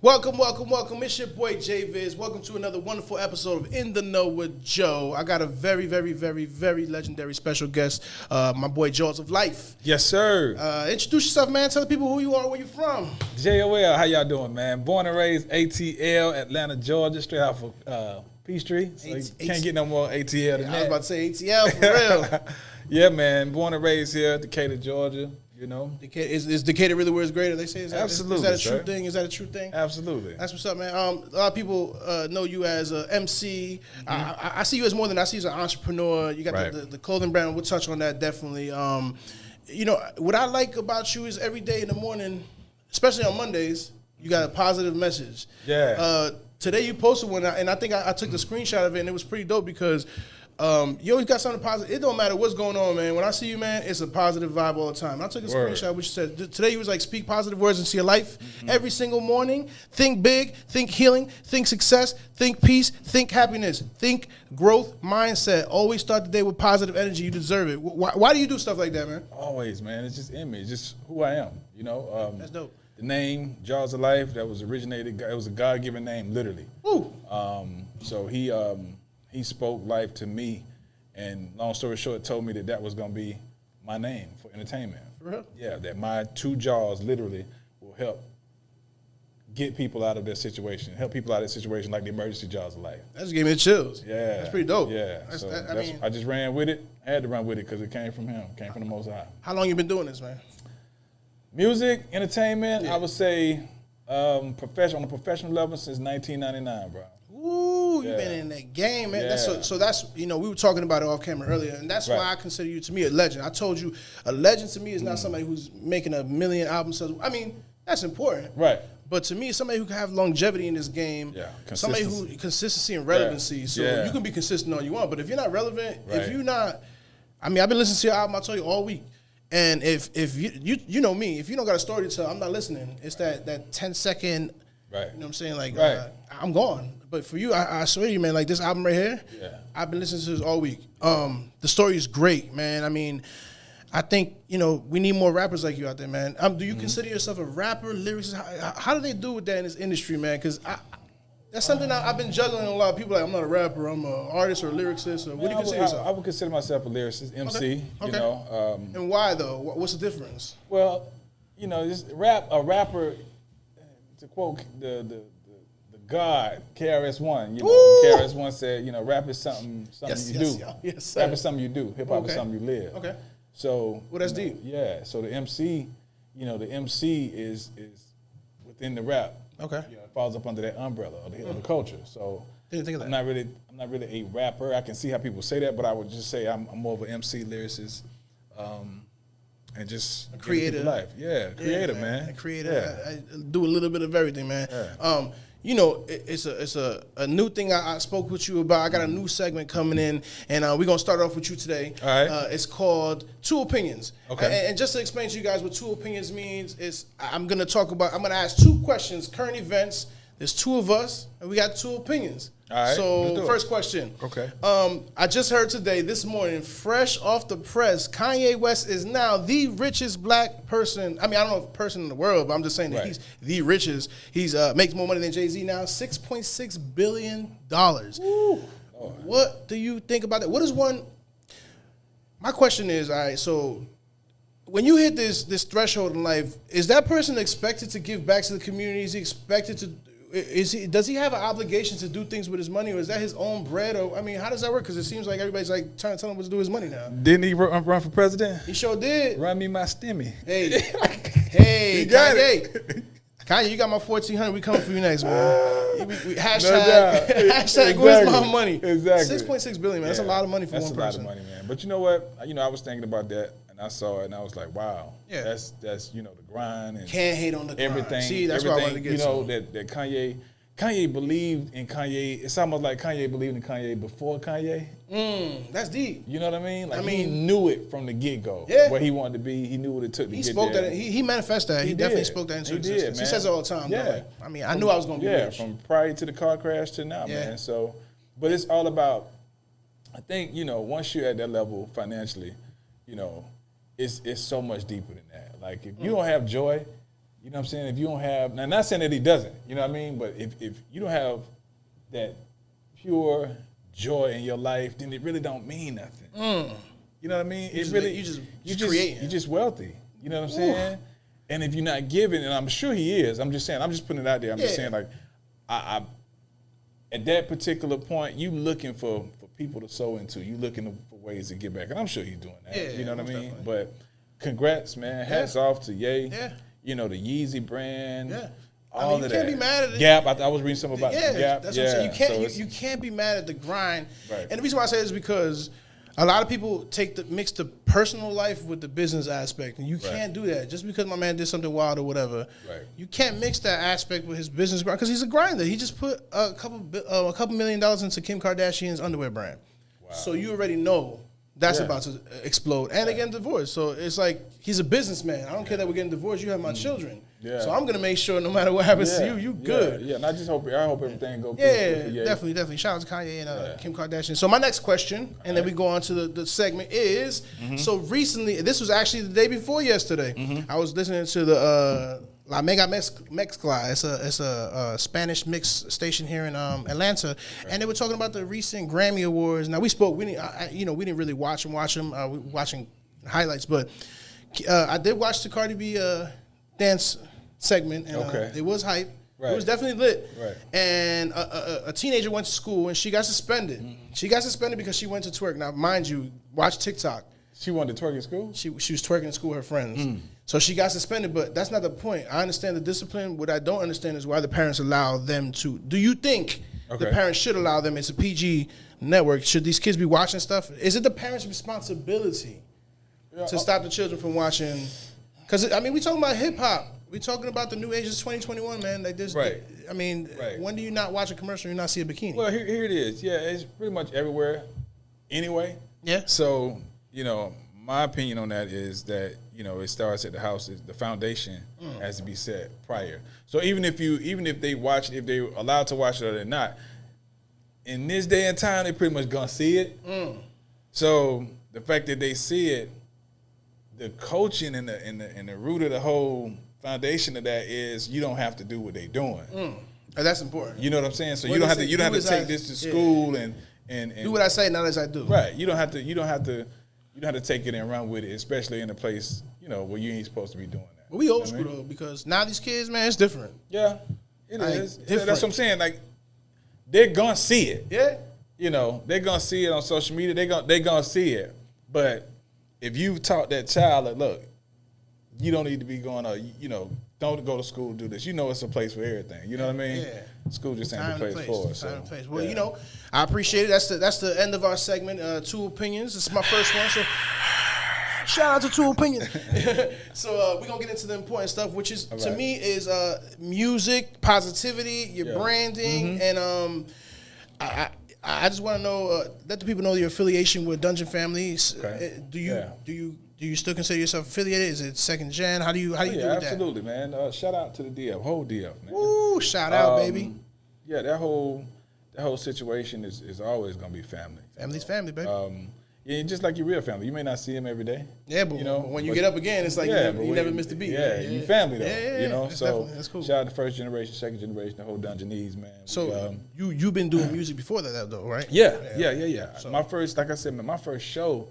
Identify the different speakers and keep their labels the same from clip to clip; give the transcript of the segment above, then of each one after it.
Speaker 1: Welcome, welcome, welcome. It's your boy Jawz. Welcome to another wonderful episode of In the Know with Joe. I got a very, very, very, very legendary special guest, my boy Jawz of Life.
Speaker 2: Yes, sir.
Speaker 1: Introduce yourself, man. Tell the people who you are, where you from.
Speaker 2: JOL, how y'all doing, man? Born and raised ATL, Atlanta, Georgia, straight out of Peachtree. So you can't get no more ATL than that.
Speaker 1: I was about to say ATL for real.
Speaker 2: Yeah, man. Born and raised here, Decatur, Georgia. You know,
Speaker 1: is Decatur really where it's greater? They say
Speaker 2: absolutely.
Speaker 1: Is that a true thing? Is that a true thing?
Speaker 2: Absolutely.
Speaker 1: That's what's up, man. A lot of people know you as an MC. Mm-hmm. I see you as more than I see you as an entrepreneur. You got the clothing brand. We'll touch on that definitely. You know what I like about you is every day in the morning, especially on Mondays, you got a positive message.
Speaker 2: Yeah.
Speaker 1: Today you posted one, and I think I took the screenshot of it, and it was pretty dope because. You always got something positive. It don't matter what's going on, man. When I see you, man, it's a positive vibe all the time. I took a screenshot which said, today you was like, speak positive words into your life every single morning. Think big, think healing, think success, think peace, think happiness, think growth mindset. Always start the day with positive energy. You deserve it. Why do you do stuff like that, man?
Speaker 2: Always, man. It's just in me. It's just who I am, you know.
Speaker 1: That's dope.
Speaker 2: The name, Jawz of Life, that was originated, it was a God-given name, literally.
Speaker 1: Ooh.
Speaker 2: So he spoke life to me, and long story short, told me that was going to be my name for entertainment.
Speaker 1: For real?
Speaker 2: Yeah, that my two jaws literally will help get people out of their situation, help people out of their situation like the emergency jaws of life.
Speaker 1: That just gave me the chills.
Speaker 2: Yeah.
Speaker 1: That's pretty dope.
Speaker 2: Yeah. I just ran with it. I had to run with it because it came from him, came from the Most High.
Speaker 1: How long you been doing this, man?
Speaker 2: Music, entertainment, I would say on a professional level since 1999, bro.
Speaker 1: Ooh, you've been in that game, man.
Speaker 2: Yeah.
Speaker 1: So that's, you know, we were talking about it off camera earlier, and that's why I consider you, to me, a legend. I told you, a legend to me is not somebody who's making a million albums. I mean, that's important.
Speaker 2: Right.
Speaker 1: But to me, it's somebody who can have longevity in this game.
Speaker 2: Yeah.
Speaker 1: Somebody who, consistency and relevancy.
Speaker 2: Yeah.
Speaker 1: So you can be consistent all you want, but if you're not relevant, if you're not, I mean, I've been listening to your album, I told you, all week. And if you know me, if you don't got a story to tell, I'm not listening. It's that 10-second, you know what I'm saying? Like, I'm gone. But for you, I swear to you, man, like this album right here, I've been listening to this all week. The story is great, man. I mean, I think, you know, we need more rappers like you out there, man. Do you consider yourself a rapper, lyricist? How do they do with that in this industry, man? Because that's something I've been juggling. A lot of people like, I'm not a rapper, I'm an artist or a lyricist. Or what do you consider yourself?
Speaker 2: I would consider myself a lyricist, MC, you know.
Speaker 1: And why, though? What's the difference?
Speaker 2: Well, you know, a rapper, to quote the God, KRS-One, you know, KRS-One said, you know, rap is something you do.
Speaker 1: Yes, sir.
Speaker 2: Rap is something you do. Hip hop is something you live.
Speaker 1: Okay.
Speaker 2: So,
Speaker 1: well, that's deep.
Speaker 2: Yeah. So the MC, you know, the MC is within the rap.
Speaker 1: Okay.
Speaker 2: You know, it falls up under that umbrella of the culture. So
Speaker 1: didn't think of that.
Speaker 2: I'm not really a rapper. I can see how people say that, but I would just say I'm more of an MC lyricist. And just
Speaker 1: a creator.
Speaker 2: Life. Yeah, creator, man.
Speaker 1: A creator. Yeah. I do a little bit of everything, man. Yeah. You know, it's a new thing I spoke with you about. I got a new segment coming in, and we're going to start off with you today.
Speaker 2: All right.
Speaker 1: It's called Two Opinions.
Speaker 2: Okay.
Speaker 1: And just to explain to you guys what two opinions means, is I'm going to ask two questions, current events. There's two of us, and we got two opinions.
Speaker 2: All right.
Speaker 1: So first question.
Speaker 2: Okay.
Speaker 1: I just heard this morning, fresh off the press, Kanye West is now the richest black person. I mean, I don't know if person in the world, but I'm just saying that he's the richest. He's makes more money than Jay-Z now, $6.6 billion. Ooh. What do you think about that? What is one? My question is, all right, so when you hit this threshold in life, is that person expected to give back to the community? Is he expected to? Does he have an obligation to do things with his money, or is that his own bread? Or I mean, how does that work? Because it seems like everybody's like trying to tell him what to do with his money now.
Speaker 2: Didn't he run for president?
Speaker 1: He sure did.
Speaker 2: Run me my stimmy.
Speaker 1: Hey, Kanye. Kanye, you got my 1,400. We coming for you next, man. Hashtag where's my money?
Speaker 2: Exactly.
Speaker 1: 6.6 billion, man. That's a lot of money for one person.
Speaker 2: That's a lot of money, man. But you know what? You know, I was thinking about that. I saw it and I was like, wow.
Speaker 1: Yeah.
Speaker 2: That's you know, the grind and
Speaker 1: can't hate on the grind.
Speaker 2: Everything.
Speaker 1: See, that's what I wanted to get
Speaker 2: you know, that Kanye believed in Kanye. It's almost like Kanye believed in Kanye before Kanye.
Speaker 1: That's deep.
Speaker 2: You know what I mean? Like he knew it from the get-go.
Speaker 1: Yeah.
Speaker 2: Where he wanted to be. He knew what it took to get there.
Speaker 1: He spoke that. He manifested that. He definitely spoke that into existence. He says it all the time.
Speaker 2: Yeah.
Speaker 1: Like, I mean, I knew I was going to be rich.
Speaker 2: From prior to the car crash to now, man. So, but it's all about, I think, you know, once you're at that level financially, you know, it's so much deeper than that. Like, if you don't have joy, You know what I'm saying? If you don't have, now, not saying that he doesn't, you know what I mean? But if you don't have that pure joy in your life, then it really don't mean nothing. You know what I mean? You're just wealthy. You know what I'm saying? And if you're not giving, and I'm sure he is, I'm just putting it out there. I'm just saying, like, I at that particular point, you looking for people to sow into. You looking for ways to get back, and I'm sure he's doing that. You know what I mean? Definitely. But congrats, man. Hats off to Ye. Yeah. You know, the Yeezy brand. Yeah. All of that. You can't be mad at it. Gap. I was reading something about Gap.
Speaker 1: That's what I'm saying. You can't be mad at the grind. Right. And the reason why I say this is because a lot of people mix the personal life with the business aspect, and you can't do that. Just because my man did something wild or whatever, you can't mix that aspect with his business grind because he's a grinder. He just put a couple $1 million into Kim Kardashian's underwear brand. Wow. So you already know that's about to explode. And again, divorced. So it's like he's a businessman. I don't care that we're getting divorced. You have my children. Yeah. So I'm gonna make sure no matter what happens to you good.
Speaker 2: Yeah, and I hope everything goes good.
Speaker 1: Yeah, definitely. Shout out to Kanye and Kim Kardashian. So my next question, and then we go on to the segment is, so recently, this was actually the day before yesterday, I was listening to the La Mega Mezcla. It's a Spanish mix station here in Atlanta, and they were talking about the recent Grammy Awards. Now we spoke, we didn't really watch them. We were watching highlights, but I did watch the Cardi B dance segment, and it was hype. Right. It was definitely lit. Right. And a teenager went to school and she got suspended. She got suspended because she went to twerk. Now, mind you, watch TikTok.
Speaker 2: She wanted to twerk in school?
Speaker 1: She was twerking in school with her friends. So she got suspended, but that's not the point. I understand the discipline. What I don't understand is why the parents allow them to. Do you think the parents should allow them? It's a PG network. Should these kids be watching stuff? Is it the parents' responsibility to stop the children from watching? Because, I mean, we talking about hip-hop. We talking about the new age of 2021, man. Like this, when do you not watch a commercial and you not see a bikini?
Speaker 2: Well, here it is. Yeah, it's pretty much everywhere anyway. Yeah. So, my opinion on that is that, it starts at the house. The foundation has to be set prior. So even if they're allowed to watch it or they're not, in this day and time, they pretty much gonna see it. So the fact that they see it, the coaching and the root of the whole foundation of that is you don't have to do what they're doing.
Speaker 1: And that's important.
Speaker 2: You know what I'm saying? So you don't have to take this to school and
Speaker 1: do what I say, not as I do.
Speaker 2: Right. You don't have to take it and run with it, especially in a place where you ain't supposed to be doing that.
Speaker 1: Well, we old school though, because now these kids, man, it's different.
Speaker 2: Yeah, it is. That's what I'm saying. Like they're gonna see it. Yeah. They're gonna see it on social media. They're gonna see it. But if you've taught that child that, look, you don't need to be going don't go to school to do this. It's a place for everything. You know what I mean? Yeah. School just ain't the place for us.
Speaker 1: Time and place. Well, I appreciate it. That's the end of our segment, Two Opinions. This is my first one, so shout out to Two Opinions. So we're going to get into the important stuff, which is, to me, is music, positivity, your branding, and I just want to know, let the people know your affiliation with Dungeon Families. Okay. Do you still consider yourself affiliated? Is it second gen? How do you do with that?
Speaker 2: Absolutely, man. Shout out to the DF, whole DF, man.
Speaker 1: Woo, shout out, baby.
Speaker 2: Yeah, that whole situation is always gonna be family.
Speaker 1: Family's family, baby.
Speaker 2: Yeah, just like your real family. You may not see them every day.
Speaker 1: Yeah, but when you get up again, it's like you never missed a beat.
Speaker 2: Yeah, you family though.
Speaker 1: Yeah,
Speaker 2: so
Speaker 1: that's cool.
Speaker 2: Shout out to first generation, second generation, the whole Dungeonese, man.
Speaker 1: So you've been doing music before that though, right?
Speaker 2: Yeah. So my first, like I said, my first show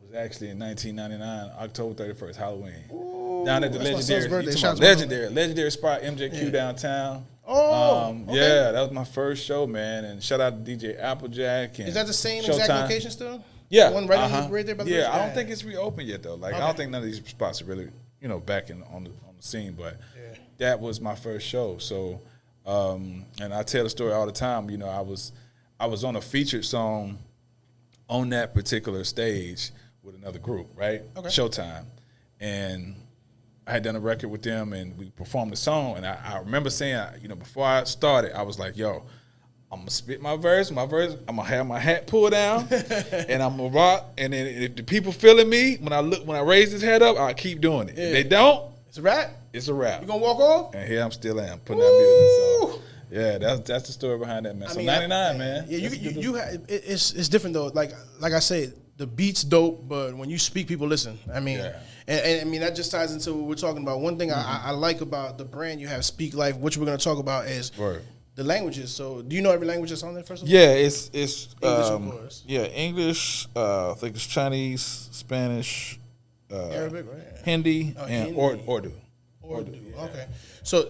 Speaker 2: was actually in 1999, October 31st, Halloween. Ooh, down at the legendary spot, MJQ downtown. Yeah, that was my first show, man. And shout out to DJ Applejack. And
Speaker 1: is that the same exact location still?
Speaker 2: Yeah.
Speaker 1: One right there by the
Speaker 2: I don't think it's reopened yet, though. Like, I don't think none of these spots are really, back on the scene. But that was my first show. So, and I tell the story all the time. I was on a featured song on that particular stage with another group, right? Okay. Showtime. And I had done a record with them, and we performed the song. And I remember saying, before I started, I was like, yo, I'm going to spit my verse. I'm going to have my hat pulled down, and I'm going to rock. And then if the people feeling me, when I raise this head up, I'll keep doing it. Yeah. If they don't,
Speaker 1: it's a wrap.
Speaker 2: It's a wrap.
Speaker 1: You going to walk off?
Speaker 2: And here I'm still putting out music. So, yeah, that's the story behind that, man. So 99, man.
Speaker 1: Yeah, it's different, though. Like I say, the beat's dope, but when you speak, people listen. I mean, and I mean that just ties into what we're talking about. One thing I like about the brand you have, Speak Life, which we're going to talk about, is the languages. So, do you know every language that's on there? First of all,
Speaker 3: yeah, it's
Speaker 1: English, of course.
Speaker 3: Yeah, English. I think it's Chinese, Spanish,
Speaker 1: Arabic, right?
Speaker 3: Hindi, and
Speaker 2: Urdu.
Speaker 1: Urdu. Okay. So,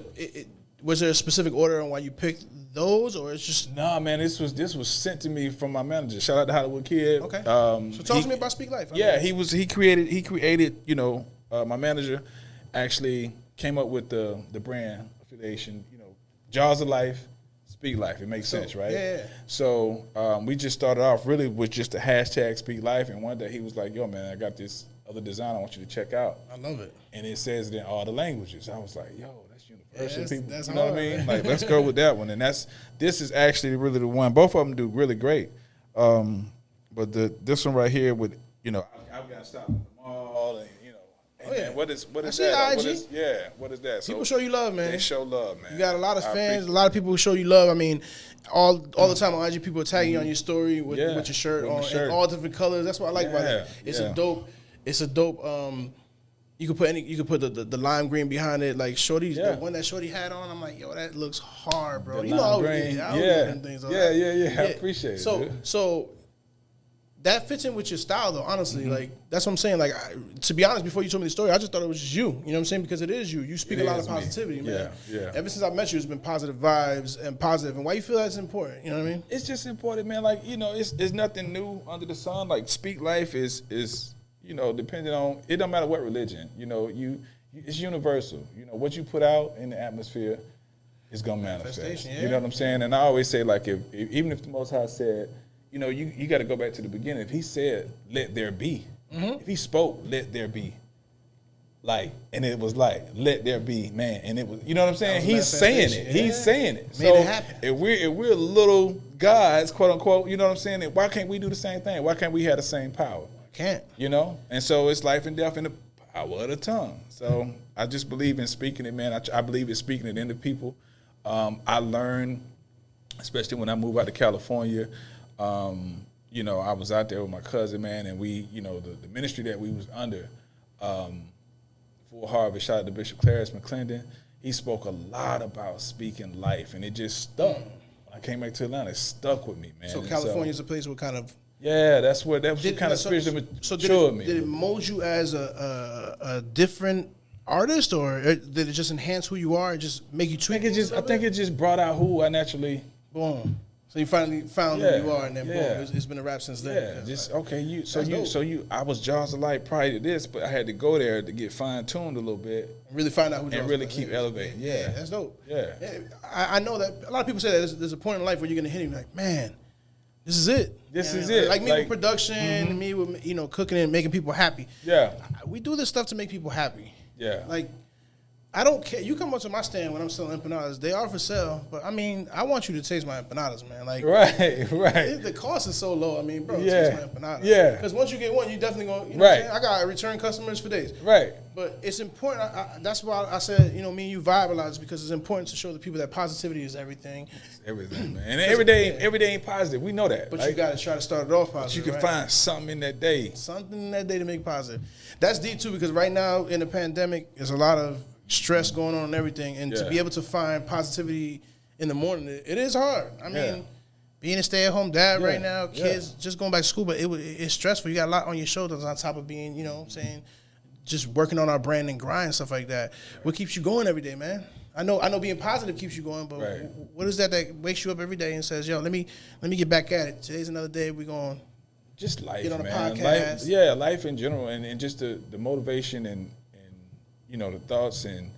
Speaker 1: was there a specific order on why you picked those, or it's just
Speaker 2: nah, man? This was sent to me from my manager. Shout out to Hollywood Kid.
Speaker 1: Okay. So talk to me about Speak Life.
Speaker 2: He created. You know, my manager actually came up with the brand affiliation. You know, Jawz of Life, Speak Life. It makes sense, right?
Speaker 1: Yeah.
Speaker 2: So we just started off really with just the hashtag Speak Life, and one day he was like, "Yo, man, I got this other design I want you to check out."
Speaker 1: I love it.
Speaker 2: And it says it in all the languages. I was like, "Yo, that's universal, people."
Speaker 1: That's
Speaker 2: you know
Speaker 1: hard,
Speaker 2: what I mean?
Speaker 1: man.
Speaker 2: Like, let's go with that one. And this is actually really the one. Both of them do really great. But this one right here with, you know, I've got to stop at the mall and, you know, and what is that? What is that? So
Speaker 1: people show you love, man.
Speaker 2: They show love, man.
Speaker 1: You got a lot of fans, a lot of people who show you love. I mean, all the time on IG, people tag you on your story with your shirt on, in all different colors. That's what I like about it. It's a dope. You could put the lime green behind it, like Shorty's the one that Shorty had on. I'm like, yo, that looks hard, bro.
Speaker 2: The
Speaker 1: you know, I
Speaker 2: appreciate it.
Speaker 1: So that fits in with your style, though. Honestly, like that's what I'm saying. Like to be honest, before you told me the story, I just thought it was just you. You know what I'm saying? Because it is you. You speak a lot of positivity, man.
Speaker 2: Yeah.
Speaker 1: Ever since I met you, it's been positive vibes and positive. And why you feel that's important? You know what I mean?
Speaker 2: It's just important, man. Like, you know, it's nothing new under the sun. Like, Speak Life is you know, depending on, it don't matter what religion, you know, it's universal. You know, what you put out in the atmosphere is gonna manifest. You know what I'm saying? And I always say, like, even if the Most High said, you know, you got to go back to the beginning. If he said, "Let there be," if he spoke, "Let there be," like, and it was like, "Let there be," man, and it was, you know what I'm saying? He's saying it. He's saying it.
Speaker 1: Made it happen.
Speaker 2: If we're little gods, quote unquote, you know what I'm saying? Why can't we do the same thing? Why can't we have the same power?
Speaker 1: Can't.
Speaker 2: You know? And so it's life and death in the power of the tongue. So I just believe in speaking it, man. I believe in speaking it into people. I learned, especially when I moved out to California, you know, I was out there with my cousin, man, and we, you know, the ministry that we was under, Full Harvest, shout out to Bishop Clarence McClendon, he spoke a lot about speaking life, and it just stuck. When I came back to Atlanta, it stuck with me, man.
Speaker 1: So California's a place where kind of...
Speaker 2: Yeah, that was what kind of spiritually matured me.
Speaker 1: Did it mold you as a different artist, or did it just enhance who you are and just make you tweak?
Speaker 2: I think it just brought out who I naturally...
Speaker 1: Boom. So you finally found who you are, and then boom, it's been a rap since then.
Speaker 2: Yeah, just okay. I was Jawz of Life prior to this, but I had to go there to get fine tuned a little bit,
Speaker 1: really find out who
Speaker 2: and really keep elevating. Yeah,
Speaker 1: that's dope.
Speaker 2: Yeah,
Speaker 1: I know that a lot of people say that there's a point in life where you're gonna hit him like, man, this is it.
Speaker 2: This is it.
Speaker 1: Like me with production, me with cooking and making people happy.
Speaker 2: Yeah,
Speaker 1: we do this stuff to make people happy.
Speaker 2: Yeah,
Speaker 1: like. I don't care. You come up to my stand when I'm selling empanadas. They are for sale, but I mean, I want you to taste my empanadas, man. Like,
Speaker 2: right.
Speaker 1: The cost is so low. I mean, bro, taste my empanadas.
Speaker 2: Yeah.
Speaker 1: Because once you get one, you definitely gonna. You know what I'm saying? I got return customers for days.
Speaker 2: Right.
Speaker 1: But it's important. That's why I said, me and you vibe a lot, because it's important to show the people that positivity is everything.
Speaker 2: It's everything, man. And every day ain't positive. We know that.
Speaker 1: But you got to try to start it off positive.
Speaker 2: But you can find something in that day.
Speaker 1: Something in that day to make positive. That's deep too, because right now in the pandemic, there's a lot of stress going on and everything, and to be able to find positivity in the morning, it is hard. I mean, being a stay-at-home dad right now, kids just going back to school, but it's stressful. You got a lot on your shoulders on top of being, just working on our brand and grind, stuff like that. What keeps you going every day, man? I know being positive keeps you going, but what is that wakes you up every day and says, yo, let me get back at it. Today's another day. We're going
Speaker 2: just life,
Speaker 1: get on a
Speaker 2: man.
Speaker 1: podcast.
Speaker 2: Life in general, and just the motivation and the thoughts and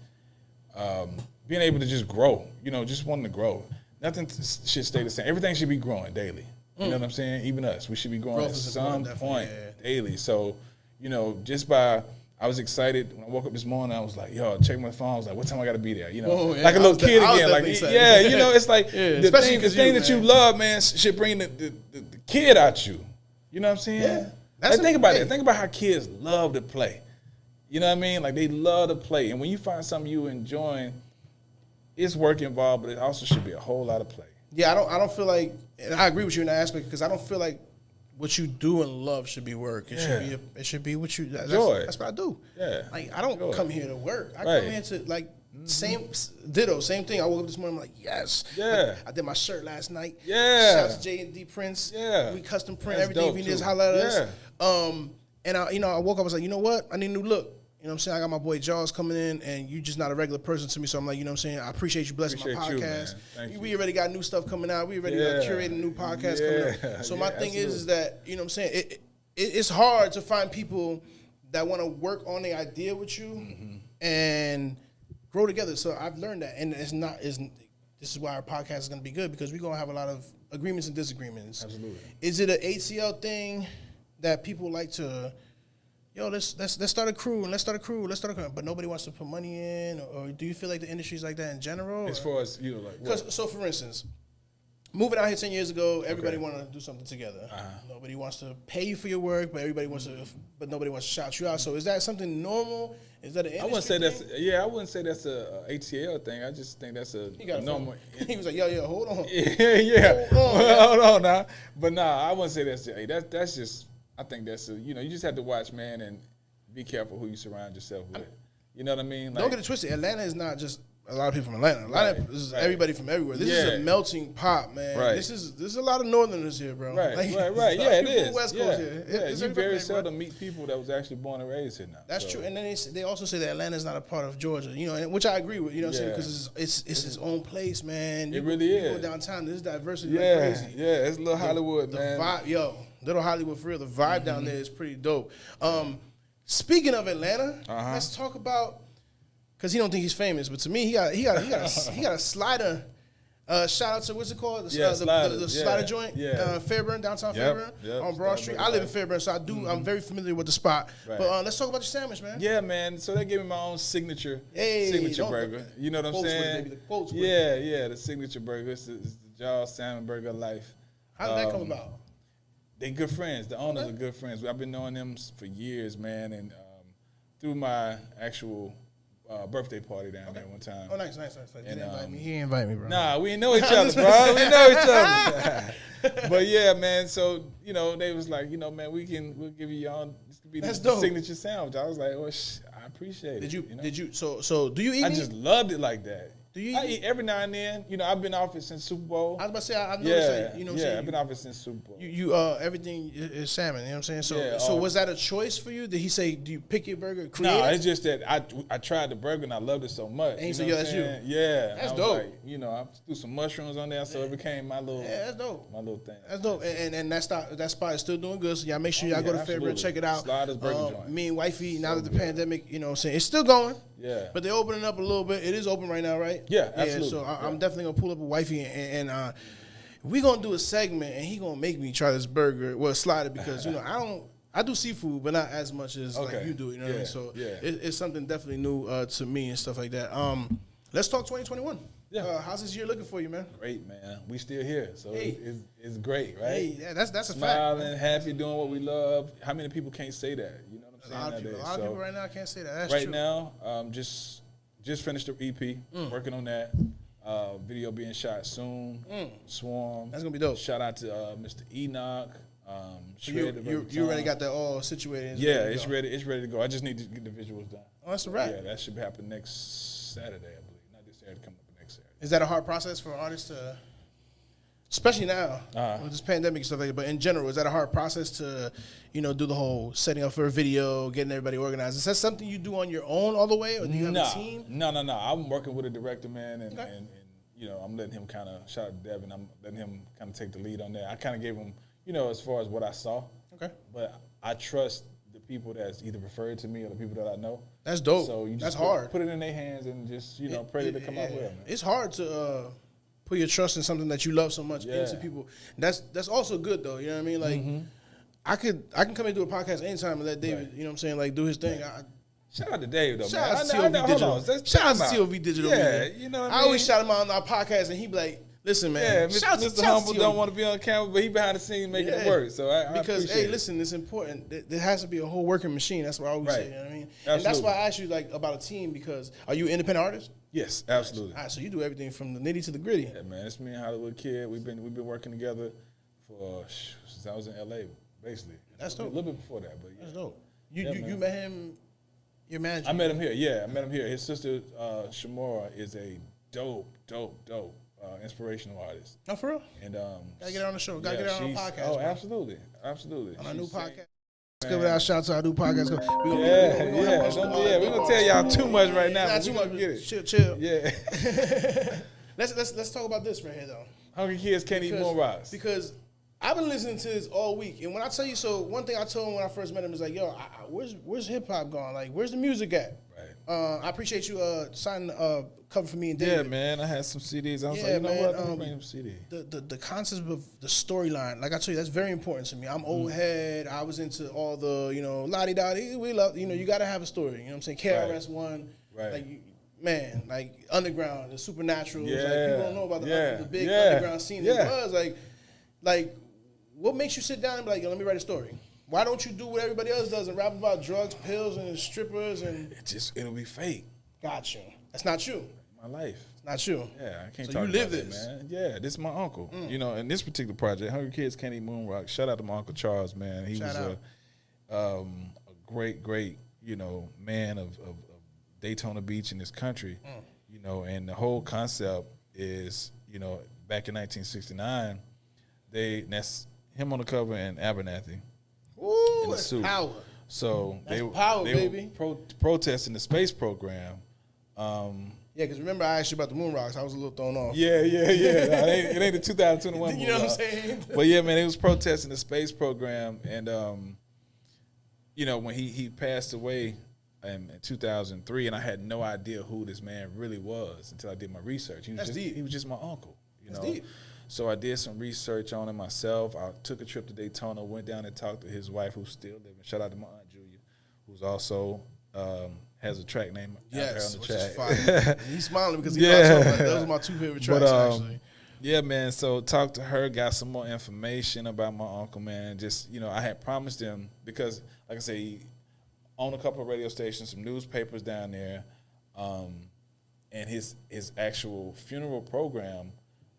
Speaker 2: being able to just grow, just wanting to grow. Nothing should stay the same. Everything should be growing daily. You know what I'm saying? Even us, we should be growing at some point daily. So, I was excited when I woke up this morning. I was like, yo, I checked my phone. I was like, what time I got to be there? Like a little kid again. Like, it's like the thing that you love, man, should bring the kid out you. You know what I'm saying? Yeah. Think about it. Think about how kids love to play. You know what I mean? Like, they love to play. And when you find something you enjoying, it's work involved, but it also should be a whole lot of play.
Speaker 1: Yeah, I don't feel like, and I agree with you in that aspect, because I don't feel like what you do and love should be work. It should be what you
Speaker 2: joy.
Speaker 1: That's what I do.
Speaker 2: Yeah.
Speaker 1: Like I don't come here to work. I
Speaker 2: Right.
Speaker 1: come here to like same thing. I woke up this morning, I'm like, yes.
Speaker 2: Yeah.
Speaker 1: I did my shirt last night.
Speaker 2: Yeah.
Speaker 1: Shout out to J&D Prince.
Speaker 2: Yeah.
Speaker 1: We custom print
Speaker 2: That's
Speaker 1: everything.
Speaker 2: dope,
Speaker 1: If you need
Speaker 2: too.
Speaker 1: to holler at
Speaker 2: Yeah.
Speaker 1: us. And I woke up, I was like, you know what? I need a new look. You know what I'm saying? I got my boy Jawz coming in, and you just not a regular person to me. So I'm like, you know what I'm saying? I appreciate you blessing my
Speaker 2: Appreciate you,
Speaker 1: podcast.
Speaker 2: man. Thank you.
Speaker 1: We already got new stuff coming out. We already got curated new podcasts coming out. So my thing is that, you know what I'm saying? It's hard to find people that want to work on the idea with you and grow together. So I've learned that. And this is why our podcast is going to be good, because we're going to have a lot of agreements and disagreements.
Speaker 2: Absolutely.
Speaker 1: Is it an ATL thing that people like to... Yo, let's start a crew and let's start a crew, but nobody wants to put money in, or do you feel like the industry's like that in general?
Speaker 2: As far as like what?
Speaker 1: So for instance, moving out here 10 years ago, everybody wanted to do something together. Nobody wants to pay you for your work, but nobody wants to shout you out. So is that something normal? Is that an industry
Speaker 2: I wouldn't say
Speaker 1: thing?
Speaker 2: I wouldn't say that's a ATL thing. I just think that's a normal.
Speaker 1: He was like, yo, hold on.
Speaker 2: Yeah. Hold on now. But I wouldn't say that's just. I think that's you just have to watch, man, and be careful who you surround yourself with. You know what I mean? Like,
Speaker 1: don't get it twisted. Atlanta is not just a lot of people from Atlanta. Atlanta is everybody from everywhere. This is a melting pot, man.
Speaker 2: Right.
Speaker 1: There's a lot of Northerners here, bro.
Speaker 2: Right.
Speaker 1: Like,
Speaker 2: Yeah, it is.
Speaker 1: West Coast here.
Speaker 2: You very seldom meet people that was actually born and raised here now.
Speaker 1: That's true. And then they also say that Atlanta is not a part of Georgia, which I agree with. You know what I'm saying? Because it's its own place, man.
Speaker 2: It really is.
Speaker 1: You go downtown, there's diversity like crazy.
Speaker 2: Yeah, it's little Hollywood, man.
Speaker 1: The vibe, little Hollywood for real. The vibe down there is pretty dope. Speaking of Atlanta, let's talk about, because he don't think he's famous, but to me, he got a slider. Shout out to what's it called? The slider joint, Fairburn, downtown Fairburn, on Broad Street. I live in Fairburn, so I'm very familiar with the spot. Right. But let's talk about your sandwich, man.
Speaker 2: Yeah, man. So they gave me my own signature burger. You know what I'm saying? The signature burger. It's the Jawz salmon burger life.
Speaker 1: How did that come about?
Speaker 2: They good friends. The owners are good friends. I've been knowing them for years, man, and through my actual birthday party down there one time.
Speaker 1: Oh, nice. He didn't invite me. He didn't invite me, bro.
Speaker 2: Nah, we didn't know each other, bro. We know each other. But yeah, man. So they was like, man, we'll give you y'all. This could be the signature sandwich. I was like, well, I appreciate it.
Speaker 1: Did you? So do you eat?
Speaker 2: I just loved it like that.
Speaker 1: Do you?
Speaker 2: I eat every now and then. I've been off it since Super Bowl.
Speaker 1: I was about to say, I've noticed that. You know what I'm saying?
Speaker 2: I've been off it since Super Bowl.
Speaker 1: You everything is salmon. You know what I'm saying? So was that a choice for you? Did he say, do you pick your burger?
Speaker 2: No, it's just that I tried the burger and I loved it so much.
Speaker 1: And he said, that's you.
Speaker 2: Yeah,
Speaker 1: that's dope.
Speaker 2: Like, I threw some mushrooms on there, so it became my little.
Speaker 1: Yeah, that's dope.
Speaker 2: My little thing.
Speaker 1: That's dope. And that spot is still doing good. So y'all make sure y'all go to Fairburn and check it out.
Speaker 2: Sliders Burger Joint.
Speaker 1: Me and wifey, now that the pandemic, you know what I'm saying, it's still going.
Speaker 2: Yeah.
Speaker 1: But they're opening up a little bit. It is open right now, right?
Speaker 2: Yeah, absolutely.
Speaker 1: So I'm definitely gonna pull up a wifey and we gonna do a segment and he gonna make me try this burger, slider, because I do seafood, but not as much as like you do. You know what I mean? So it's something definitely new to me and stuff like that. Let's talk 2021. Yeah. How's this year looking for you, man?
Speaker 2: Great, man. We still here, so it's great, right?
Speaker 1: Hey, yeah, that's a fact.
Speaker 2: Smiling, happy, doing what we love. How many people can't say that? You know what I'm saying?
Speaker 1: A lot of people right now can't say that. That's
Speaker 2: right
Speaker 1: true.
Speaker 2: now, just finished the EP, working on that. Video being shot soon. Swarm.
Speaker 1: That's gonna be dope.
Speaker 2: Shout out to Mr. Enoch.
Speaker 1: You already got that all situated.
Speaker 2: Yeah, it's ready. It's ready to go. I just need to get the visuals done.
Speaker 1: Oh, that's a wrap.
Speaker 2: Yeah, that should happen next Saturday, I believe. Not this Saturday, coming up next Saturday.
Speaker 1: Is that a hard process for artists to, especially now with this pandemic and stuff like that? But in general, is that a hard process to, do the whole setting up for a video, getting everybody organized? Is that something you do on your own all the way, or do you have a team?
Speaker 2: No. I'm working with a director, man, and I'm letting him kind of, shout out to Devin, I'm letting him kind of take the lead on that. I kind of gave him, as far as what I saw. Okay. But I trust the people that's either referred to me or the people that I know.
Speaker 1: That's dope.
Speaker 2: So you just
Speaker 1: hard.
Speaker 2: Put it in their hands and just, pray that they come out well, man.
Speaker 1: It's hard to put your trust in something that you love so much into people. That's also good, though. You know what I mean? Like, I can come and do a podcast anytime and let David, you know what I'm saying, like, do his thing.
Speaker 2: Shout out to Dave, though,
Speaker 1: shout
Speaker 2: man.
Speaker 1: out to TOV Digital. Shout out to TOV Digital.
Speaker 2: Yeah, you know what I mean?
Speaker 1: I always shout him out on our podcast, and he be like, listen, man.
Speaker 2: Yeah, Mr. Humble don't want to be on camera, but he behind the scenes making it work. So I appreciate it.
Speaker 1: Listen, it's important. There has to be a whole working machine. That's what I always say. You know what I mean?
Speaker 2: Absolutely.
Speaker 1: And that's why I asked you about a team, because are you an independent artist?
Speaker 2: Yes, absolutely.
Speaker 1: All right, so you do everything from the nitty to the gritty.
Speaker 2: Yeah, man. It's me and Hollywood Kid. We've been working together since I was in LA. basically.
Speaker 1: That's
Speaker 2: A
Speaker 1: dope.
Speaker 2: little bit before that, but yeah.
Speaker 1: That's dope. You
Speaker 2: Yeah,
Speaker 1: you,
Speaker 2: man.
Speaker 1: you met him. Your manager.
Speaker 2: I met him here. Yeah, I met him here. His sister Shamora is a dope inspirational artist.
Speaker 1: Oh, for real?
Speaker 2: And
Speaker 1: Gotta get her on the show. Gotta get her on the podcast.
Speaker 2: Oh,
Speaker 1: bro.
Speaker 2: absolutely.
Speaker 1: On our new
Speaker 2: She's
Speaker 1: podcast.
Speaker 2: saying-
Speaker 1: Let's give it our shout out to our new podcast.
Speaker 2: We're gonna tell y'all too much right now.
Speaker 1: Not
Speaker 2: but
Speaker 1: too
Speaker 2: we
Speaker 1: much.
Speaker 2: gonna get it.
Speaker 1: Chill.
Speaker 2: Yeah.
Speaker 1: Let's talk about this right here though.
Speaker 2: Hungry kids can't eat more rocks.
Speaker 1: Because I've been listening to this all week, and when I tell you, so one thing I told him when I first met him is like, yo, where's hip hop going? Like, where's the music at?
Speaker 2: Right.
Speaker 1: I appreciate you signing cover for me and
Speaker 3: Yeah,
Speaker 1: David.
Speaker 3: man. I had some CDs. I was
Speaker 1: Yeah,
Speaker 3: like, you know
Speaker 1: man,
Speaker 3: what? Let me bring them CD.
Speaker 1: The concept of the storyline, like I told you, that's very important to me. I'm old head. I was into all the, la-di-da-di. We love, you got to have a story. You know what I'm saying? KRS-One,
Speaker 2: Right.
Speaker 1: like, man, like Underground, the Supernatural.
Speaker 2: Yeah.
Speaker 1: Like, people don't know about the big
Speaker 2: Yeah.
Speaker 1: underground scene.
Speaker 2: Yeah.
Speaker 1: It was like, what makes you sit down and be like, yo, let me write a story? Why don't you do what everybody else does and rap about drugs, pills, and strippers and?
Speaker 2: It'll be fake.
Speaker 1: Got you. That's not you.
Speaker 2: My life.
Speaker 1: It's not you.
Speaker 2: Yeah, I can't
Speaker 1: So
Speaker 2: talk
Speaker 1: you
Speaker 2: about
Speaker 1: live
Speaker 2: that,
Speaker 1: this.
Speaker 2: man. Yeah, this is my uncle. In this particular project, Hungry Kids Can't Eat Moon Rock. Shout out to my uncle Charles, man. He
Speaker 1: Shout
Speaker 2: was a great, man of Daytona Beach in this country. And the whole concept is, back in 1969, that's him on the cover and Abernathy.
Speaker 1: Ooh,
Speaker 2: In the
Speaker 1: that's
Speaker 2: suit.
Speaker 1: power.
Speaker 2: So
Speaker 1: That's
Speaker 2: they
Speaker 1: power,
Speaker 2: they
Speaker 1: baby.
Speaker 2: were protesting the space program.
Speaker 1: Yeah, because remember I asked you about the moon rocks. I was a little thrown off.
Speaker 2: Yeah. It ain't the 2021
Speaker 1: You know what I'm
Speaker 2: movie.
Speaker 1: saying?
Speaker 2: But yeah, man, it was protesting the space program, and when he passed away in 2003, and I had no idea who this man really was until I did my research.
Speaker 1: That's deep.
Speaker 2: He was just my uncle.
Speaker 1: That's deep.
Speaker 2: So I did some research on him myself. I took a trip to Daytona, went down and talked to his wife, who's still living. Shout out to my aunt Julia, who's also has a track name out there on the
Speaker 1: which
Speaker 2: track.
Speaker 1: is fire. He's smiling because those are my two favorite tracks, actually.
Speaker 2: Yeah, man. So talked to her, got some more information about my uncle, man. Just, I had promised him because, like I say, he owned a couple of radio stations, some newspapers down there, and his actual funeral program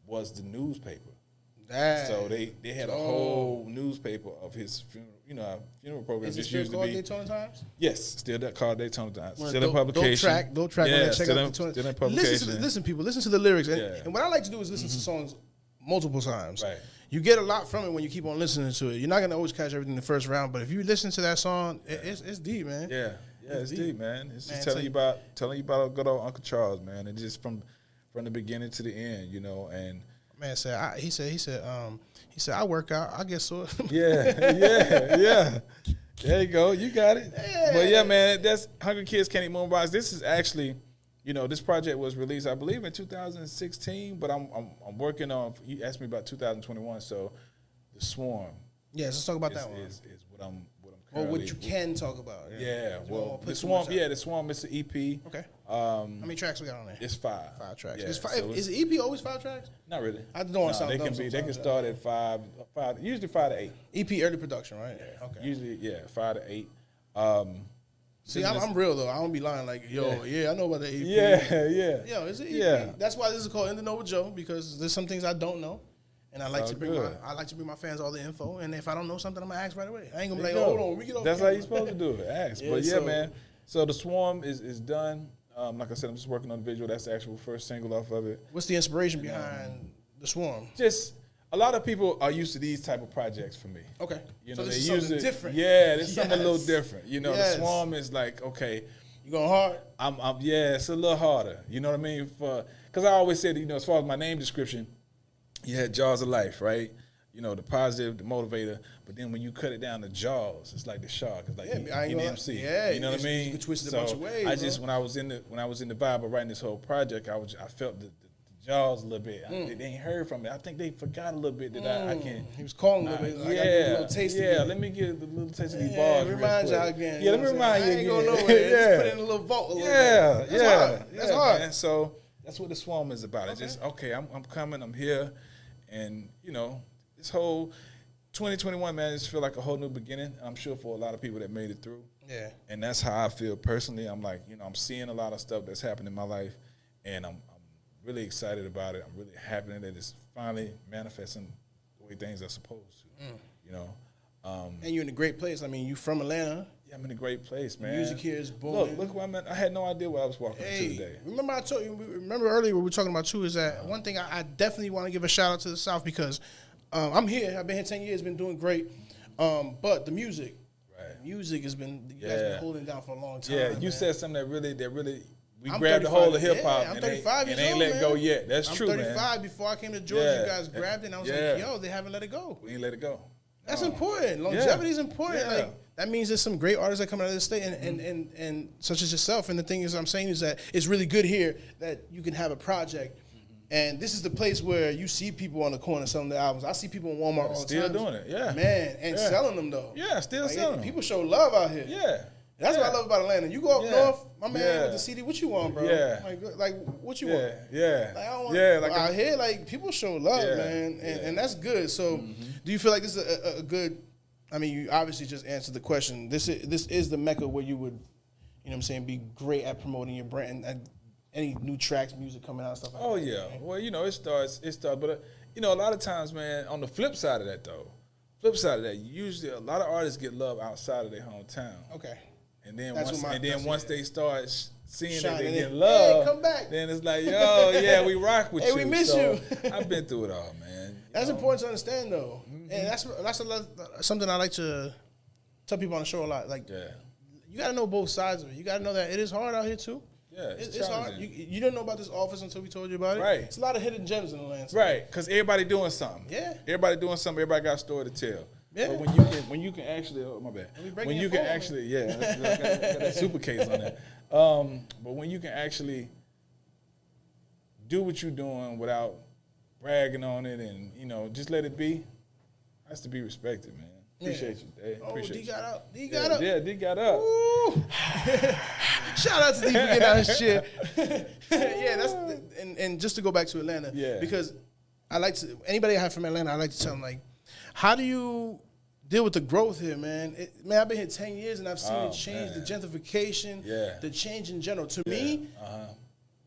Speaker 2: was the newspaper. So they had a whole newspaper of his funeral. Funeral program.
Speaker 1: Is it
Speaker 2: just
Speaker 1: still
Speaker 2: used to
Speaker 1: called
Speaker 2: be
Speaker 1: Daytona Times?
Speaker 2: Yes, still that called Daytona Times.
Speaker 1: Well,
Speaker 2: Still in publication.
Speaker 1: Dope track.
Speaker 2: Yeah,
Speaker 1: Check
Speaker 2: still
Speaker 1: out
Speaker 2: in,
Speaker 1: Daytona.
Speaker 2: still in publication.
Speaker 1: Listen, people. Listen to the lyrics. And,
Speaker 2: Yeah.
Speaker 1: and what I like to do is listen to songs multiple times.
Speaker 2: Right.
Speaker 1: You get a lot from it when you keep on listening to it. You're not gonna always catch everything in the first round, but if you listen to that song, it's deep, man.
Speaker 2: Yeah, it's deep, man. It's just
Speaker 1: Man,
Speaker 2: telling you about good old Uncle Charles, man, and just from the beginning to the end, and
Speaker 1: Man said, he said, I work out. I guess so.
Speaker 2: yeah. There you go, you got it.
Speaker 1: Yeah.
Speaker 2: But yeah, man, that's Hungry Kids Can't Eat Moon Rocks. This is actually, this project was released, I believe, in 2016, but I'm working on. You asked me about 2021, so the Swarm.
Speaker 1: Yeah, let's talk about
Speaker 2: is,
Speaker 1: that one.
Speaker 2: is what I'm
Speaker 1: Or
Speaker 2: currently.
Speaker 1: what you can talk about.
Speaker 2: Yeah,
Speaker 1: You don't
Speaker 2: well,
Speaker 1: wanna put
Speaker 2: the
Speaker 1: too
Speaker 2: Swarm.
Speaker 1: much out.
Speaker 2: Yeah, the Swarm is the EP.
Speaker 1: Okay. How many tracks we got on there?
Speaker 2: It's 5.
Speaker 1: 5 tracks.
Speaker 2: Yeah,
Speaker 1: Is
Speaker 2: so
Speaker 1: is the EP always 5 tracks?
Speaker 2: not really.
Speaker 1: I don't want to sound
Speaker 2: They
Speaker 1: dumb
Speaker 2: can be. They can
Speaker 1: sometimes.
Speaker 2: start at 5. Usually 5 to 8.
Speaker 1: EP early production, right? Okay.
Speaker 2: Usually, 5 to 8.
Speaker 1: See, I'm real though. I don't be lying. Like, yo, yeah, I know about the EP.
Speaker 2: Yeah.
Speaker 1: Yo, it's an EP.
Speaker 2: Yeah.
Speaker 1: That's why this is called In the Know with Joe, because there's some things I don't know, and I like
Speaker 2: Sounds
Speaker 1: to bring
Speaker 2: good.
Speaker 1: my fans all the info. And if I don't know something, I'm gonna ask right away. I ain't gonna be
Speaker 2: There
Speaker 1: like,
Speaker 2: you
Speaker 1: oh,
Speaker 2: go.
Speaker 1: hold on, we get off.
Speaker 2: That's how
Speaker 1: camera.
Speaker 2: you're supposed to do it. Ask.
Speaker 1: Yeah,
Speaker 2: But yeah,
Speaker 1: so-
Speaker 2: man. So the Swarm is done. Like I said, I'm just working on the visual. That's the actual first single off of it.
Speaker 1: What's the inspiration behind the Swarm?
Speaker 2: Just a lot of people are used to these type of projects for me.
Speaker 1: Okay, so
Speaker 2: they
Speaker 1: this is
Speaker 2: use
Speaker 1: something
Speaker 2: it
Speaker 1: different.
Speaker 2: Yeah, this is something a
Speaker 1: Yes.
Speaker 2: little different.
Speaker 1: Yes.
Speaker 2: The Swarm is like, okay,
Speaker 1: You going hard?
Speaker 2: yeah, it's a little harder. You know what I mean? Because I always said, as far as my name description, you had Jawz of life, right? The positive, the motivator. But then when you cut it down to Jawz, it's like the shark. It's like
Speaker 1: Yeah, I ain't
Speaker 2: he the
Speaker 1: gonna-
Speaker 2: MC.
Speaker 1: yeah,
Speaker 2: You know what I mean?
Speaker 1: you can twist it a
Speaker 2: So
Speaker 1: bunch of ways,
Speaker 2: I just
Speaker 1: bro.
Speaker 2: when I was in the vibe of writing this whole project, I felt the Jawz a little bit. They ain't heard from it. I think they forgot a little bit that I can.
Speaker 1: He was calling a little bit. Like, I give a little taste of it.
Speaker 2: Let me get a little taste of these
Speaker 1: Yeah,
Speaker 2: bars. real
Speaker 1: remind
Speaker 2: quick.
Speaker 1: y'all again.
Speaker 2: Yeah, let me
Speaker 1: you know what I'm
Speaker 2: remind you
Speaker 1: saying? I ain't
Speaker 2: again.
Speaker 1: going nowhere.
Speaker 2: Yeah.
Speaker 1: Just put it in a little vault a little bit. That's hard. That's hard.
Speaker 2: Man. So that's what the Swarm is about. It's just, okay, I'm coming, I'm here. And, this whole 2021, man, I just feel like a whole new beginning. I'm sure for a lot of people that made it through.
Speaker 1: Yeah.
Speaker 2: And that's how I feel personally. I'm like, I'm seeing a lot of stuff that's happening in my life, and I'm really excited about it. I'm really happy that it's finally manifesting the way things are supposed to.
Speaker 1: And you're in a great place. I mean, you from Atlanta.
Speaker 2: Yeah, I'm in a great place, man.
Speaker 1: Music here is booming.
Speaker 2: Look where I'm at. I had no idea what I was walking into today.
Speaker 1: Remember I told you, remember earlier we were talking about too, is that one thing I definitely want to give a shout out to the South because I'm here. I've been here 10 years, been doing great. But the music, music has been, you guys been holding down for a long time. Yeah,
Speaker 2: you said something that really, we grabbed the whole of hip hop
Speaker 1: I'm 35 years old,
Speaker 2: ain't let go yet. That's true, man.
Speaker 1: I'm 35. Before I came to Georgia, you guys grabbed it, and I was like, yo, they haven't let it go.
Speaker 2: We ain't let it go.
Speaker 1: That's important. Longevity is important. Yeah. Like that means there's some great artists that come out of this state, and such as yourself. And the thing is, I'm saying is that it's really good here that you can have a project. And this is the place where you see people on the corner selling their albums. I see people in Walmart all the time.
Speaker 2: Still doing it, yeah.
Speaker 1: Man, and selling them, though.
Speaker 2: Yeah, still selling them.
Speaker 1: People show love out here.
Speaker 2: Yeah.
Speaker 1: That's what I love about Atlanta. You go up north, my man with the CD, what you want, bro?
Speaker 2: Yeah.
Speaker 1: Like what you want?
Speaker 2: Yeah.
Speaker 1: Like, I don't want, like out here, like, people show love, man. And that's good. So do you feel like this is a good, I mean, you obviously just answered the question. This is the Mecca where you would, you know what I'm saying, be great at promoting your brand and any new tracks, music coming out, stuff like that.
Speaker 2: Oh, yeah. Right? Well, you know, it starts, but, you know, a lot of times, man, on the flip side of that, usually a lot of artists get love outside of their hometown.
Speaker 1: Okay.
Speaker 2: And then once they start seeing that they get
Speaker 1: love, come back.
Speaker 2: Then it's like, yo, yeah, we rock with you.
Speaker 1: We miss you.
Speaker 2: I've been through it all, man.
Speaker 1: That's important to understand, though. And that's something I like to tell people on the show a lot. Like, you got to know both sides of it. You got to know that it is hard out here, too.
Speaker 2: Yeah,
Speaker 1: it's hard. You didn't know about this office until we told you about it.
Speaker 2: Right.
Speaker 1: It's a lot of hidden gems in the landscape.
Speaker 2: Right, because everybody doing something.
Speaker 1: Yeah.
Speaker 2: Everybody doing something. Everybody got a story to tell.
Speaker 1: Yeah.
Speaker 2: But when you can actually, oh my bad. When you can actually, I got that super case on that. But when you can actually do what you're doing without bragging on it, and you know, just let it be, that's to be respected, man. Appreciate you, Dave.
Speaker 1: D got up. D got up.
Speaker 2: Yeah, D got up.
Speaker 1: Shout out to D for getting out his shit. Yeah, that's and just to go back to Atlanta.
Speaker 2: Yeah.
Speaker 1: Because I like to anybody I have from Atlanta, I like to tell them like, how do you deal with the growth here, man? Man, I've been here 10 years and I've seen it change, the gentrification, the change in general. To me,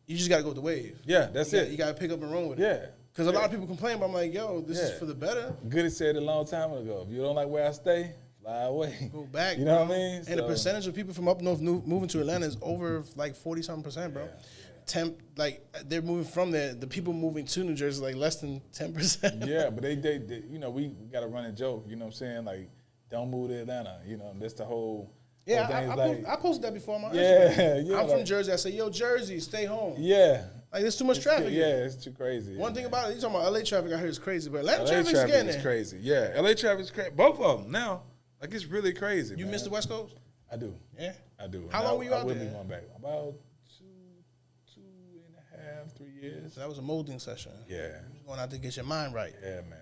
Speaker 1: you just gotta go with the wave.
Speaker 2: Yeah, that's it.
Speaker 1: You gotta pick up and run with it.
Speaker 2: Yeah.
Speaker 1: Because a lot of people complain, but I'm like, yo, this is for the better.
Speaker 2: Goody said it a long time ago. If you don't like where I stay, fly away.
Speaker 1: Go back.
Speaker 2: You know what I mean?
Speaker 1: And the percentage of people from up north moving to Atlanta is over like 40-something%, bro. Like they're moving from there. The people moving to New Jersey like less than 10%.
Speaker 2: Yeah, but they you know, we got a running joke. You know what I'm saying? Like, don't move to Atlanta. You know, that's the whole.
Speaker 1: Yeah, I posted that before on my
Speaker 2: Instagram. Yeah.
Speaker 1: I'm from Jersey. I say, yo, Jersey, stay home.
Speaker 2: Yeah.
Speaker 1: Like, there's too much traffic.
Speaker 2: It's too crazy.
Speaker 1: One thing about it, you talking about LA traffic, I heard is crazy, but Atlanta traffic is getting there.
Speaker 2: Crazy. Yeah, LA traffic is crazy. Both of them now. Like, it's really crazy.
Speaker 1: You miss the West Coast?
Speaker 2: I do.
Speaker 1: Yeah?
Speaker 2: I do.
Speaker 1: How long were you out there?
Speaker 2: I will be going back. About 2.5, 3 years.
Speaker 1: So that was a molding session.
Speaker 2: Yeah.
Speaker 1: You was going out to get your mind right.
Speaker 2: Yeah, man.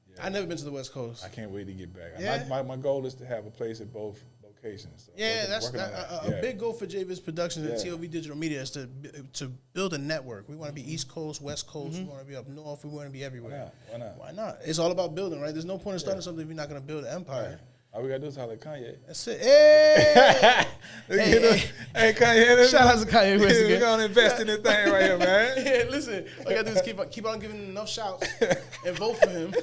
Speaker 2: Yeah.
Speaker 1: I never been to the West Coast.
Speaker 2: I can't wait to get back.
Speaker 1: Yeah.
Speaker 2: My goal is to have a place at both locations. So
Speaker 1: that's a big goal for Jawz Productions and TLV Digital Media is to build a network. We want to be East Coast, West Coast. We want to be up north. We want to be everywhere. Why not? It's all about building, right? There's no point in starting something if you're not going to build an empire.
Speaker 2: Right. All we got to do is holler at Kanye.
Speaker 1: That's it. Hey,
Speaker 2: hey, Kanye.
Speaker 1: Shout out to Kanye West again.
Speaker 2: We're going to invest in this thing right here, man.
Speaker 1: Yeah, listen. All you got to do is keep on giving him enough shouts and vote for him.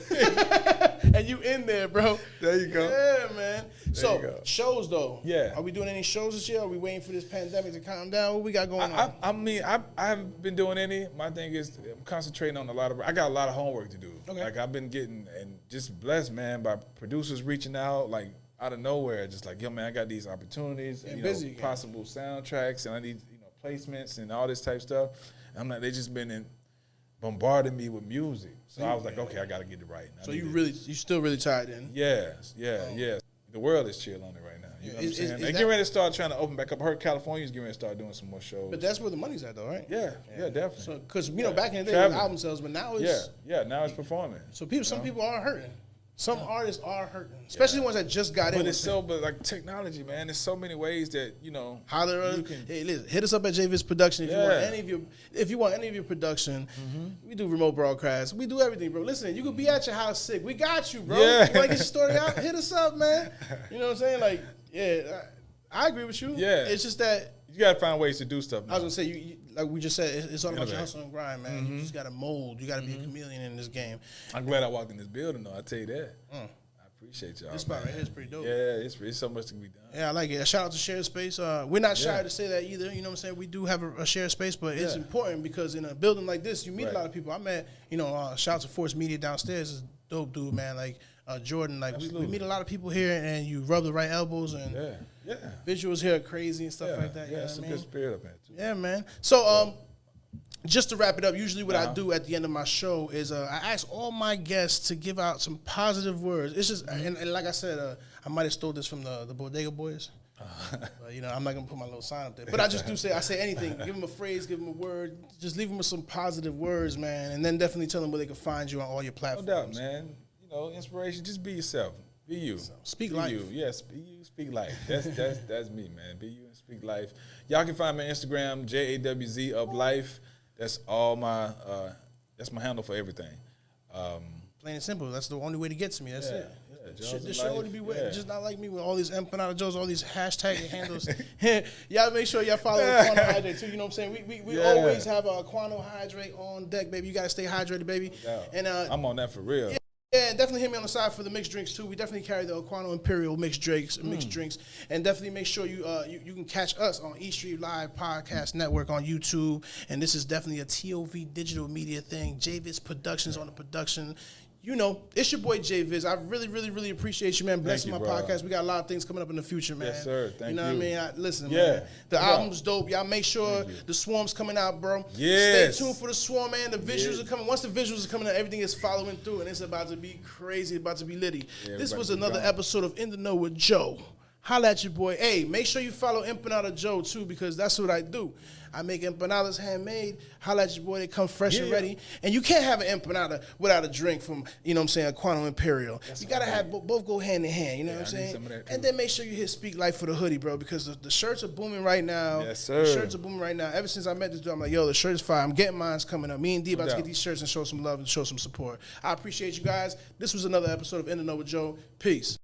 Speaker 1: And you in there, bro.
Speaker 2: There you go.
Speaker 1: Yeah, man. So, shows, though.
Speaker 2: Yeah.
Speaker 1: Are we doing any shows this year? Are we waiting for this pandemic to calm down? What we got going on?
Speaker 2: I mean, I haven't been doing any. My thing is I'm concentrating on I got a lot of homework to do.
Speaker 1: Okay.
Speaker 2: Like, I've been getting, and just blessed, man, by producers reaching out, like, out of nowhere, just like, yo, man, I got these opportunities, possible soundtracks, and I need, placements and all this type stuff. And I'm like, they just been bombarding me with music. So I was like, okay, I got to get it right.
Speaker 1: So you still really tied in?
Speaker 2: Yeah. The world is chill on it right now. You know what I'm saying? They get ready to start trying to open back up. I heard California's getting ready to start doing some more shows.
Speaker 1: But that's where the money's at, though, right?
Speaker 2: Yeah, definitely.
Speaker 1: So, because, back in the day, it was album sales, but now it's...
Speaker 2: Yeah, now it's performing.
Speaker 1: So some people are hurting. Some artists are hurting, especially the ones that just got in.
Speaker 2: But like technology, man, there's so many ways that
Speaker 1: Hey, listen, hit us up at Jawz Production if you want any of your production. We do remote broadcasts. We do everything, bro. Listen, you could be at your house sick. We got you, bro.
Speaker 2: Yeah.
Speaker 1: You want to get your story out? Hit us up, man. You know what I'm saying? Like, I agree with you.
Speaker 2: Yeah.
Speaker 1: It's just that
Speaker 2: you gotta find ways to do stuff now.
Speaker 1: I was gonna say, you like we just said, it's all about your hustle and grind, man. You just gotta mold. You gotta be a chameleon in this game.
Speaker 2: I'm glad I walked in this building, though. I tell you that. I appreciate y'all.
Speaker 1: This spot right here is pretty dope.
Speaker 2: Yeah, it's so much to be done.
Speaker 1: Yeah, I like it. Shout out to Share Space. We're not shy to say that either. You know what I'm saying? We do have a share space, but it's important because in a building like this, you meet a lot of people. I met, shout out to Force Media downstairs. Is a dope dude, man. Like Jordan. Like we meet a lot of people here, and you rub the right elbows, and visuals here are crazy and stuff like that.
Speaker 2: Yeah, it's a good spirit up there too.
Speaker 1: Yeah, man. So just to wrap it up, usually what I do at the end of my show is I ask all my guests to give out some positive words. It's just, and like I said, I might have stole this from the Bodega Boys. But, I'm not going to put my little sign up there. But I just do I say anything. Give them a phrase, give them a word. Just leave them with some positive words, man. And then definitely tell them where they can find you on all your platforms.
Speaker 2: No doubt, man. Inspiration, just be yourself. Be you.
Speaker 1: Speak
Speaker 2: be
Speaker 1: life.
Speaker 2: You. Yes, be you, speak life. That's me, man. Be you and speak life. Y'all can find me on Instagram, JAWZ of Life. That's all my that's my handle for everything.
Speaker 1: Plain and simple. That's the only way to get to me. That's it.
Speaker 2: Jawz
Speaker 1: This
Speaker 2: of
Speaker 1: show
Speaker 2: Life.
Speaker 1: to be just not like me with all these empanada Joes, all these hashtag handles. Y'all make sure y'all follow Aquano Hydrate too. You know what I'm saying? We always have a Aquano Hydrate on deck, baby. You gotta stay hydrated, baby. And
Speaker 2: I'm on that for real.
Speaker 1: Yeah, and definitely hit me on the side for the mixed drinks too. We definitely carry the Aquano Imperial mixed drinks, and definitely make sure you can catch us on E Street Live Podcast Network on YouTube. And this is definitely a TOV digital media thing. JViz Productions on the production. It's your boy JViz. I really, really, really appreciate you, man. Blessing my podcast. We got a lot of things coming up in the future, man.
Speaker 2: Yes, sir. Thank you.
Speaker 1: What I mean? Listen, man. The album's dope. Y'all make sure the Swarm's coming out, bro.
Speaker 2: Yes.
Speaker 1: Stay tuned for the Swarm, man. The visuals are coming. Once the visuals are coming out, everything is following through, and it's about to be crazy. It's about to be litty. Yeah, this was another episode of In the Know with Joe. Holla at your boy. Hey, make sure you follow Empanada Joe, too, because that's what I do. I make empanadas handmade. Holla at your boy. They come fresh and ready. And you can't have an empanada without a drink from, Aquano Imperial. You got to have both go hand in hand, you know what I'm saying? And then make sure you hit Speak Life for the hoodie, bro, because the shirts are booming right now.
Speaker 2: Yes, sir.
Speaker 1: The shirts are booming right now. Ever since I met this dude, I'm like, yo, the shirt is fire. I'm getting mine's coming up. Me and D about to get these shirts and show some love and show some support. I appreciate you guys. This was another episode of In the Know with Joe. Peace.